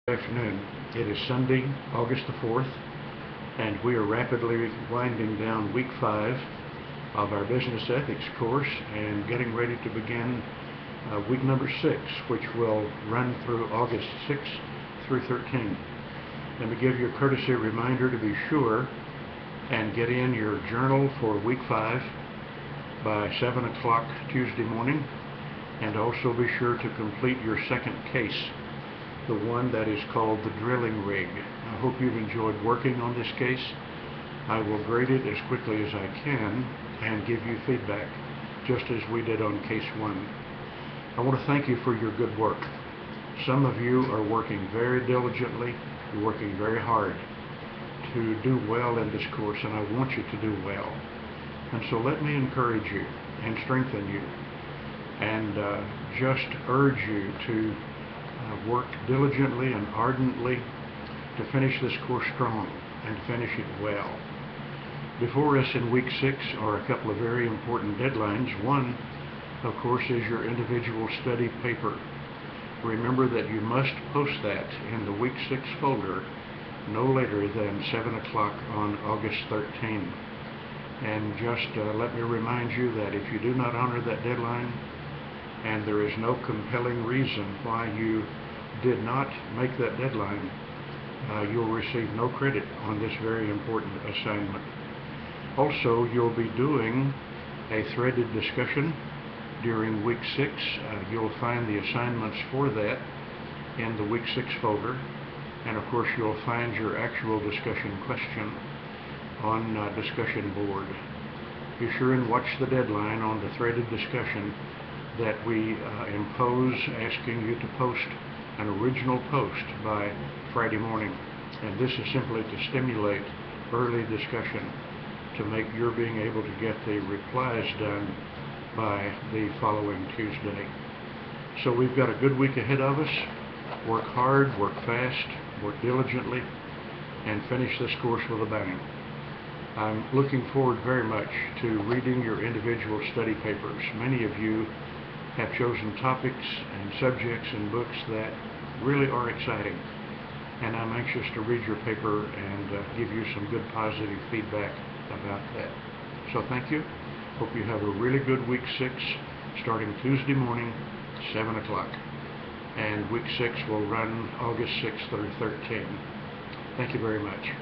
Good afternoon. It is Sunday, August the 4th, and we are rapidly winding down week 5 of our business ethics course and getting ready to begin week number 6, which will run through August 6th through 13th. Let me give you a courtesy reminder to be sure and get in your journal for week 5 by 7 o'clock Tuesday morning, and also be sure to complete your second case, the one that is called the drilling rig. I hope you've enjoyed working on this case. I will grade it as quickly as I can and give you feedback, just as we did on case 1. I want to thank you for your good work. Some of you are working very diligently, you're working very hard to do well in this course, and I want you to do well. And so let me encourage you and strengthen you and just urge you to work diligently and ardently to finish this course strong and finish it well. Before us in week 6 are a couple of very important deadlines. One, of course, is your individual study paper. Remember that you must post that in the week 6 folder no later than 7 o'clock on August 13th. And just let me remind you that if you do not honor that deadline, and there is no compelling reason why you did not make that deadline, you'll receive no credit on this very important assignment. Also, you'll be doing a threaded discussion during week 6. You'll find the assignments for that in the week 6 folder, and of course you'll find your actual discussion question on discussion board. Be sure and watch the deadline on the threaded discussion that we impose, asking you to post an original post by Friday morning. And this is simply to stimulate early discussion, to make your being able to get the replies done by the following Tuesday. So we've got a good week ahead of us. Work hard, work fast, work diligently, and finish this course with a bang. I'm looking forward very much to reading your individual study papers. Many of you have chosen topics and subjects and books that really are exciting, and I'm anxious to read your paper and give you some good positive feedback about that. So thank you. Hope you have a really good week 6 starting Tuesday morning, 7 o'clock, and week 6 will run August 6th through 13th. Thank you very much.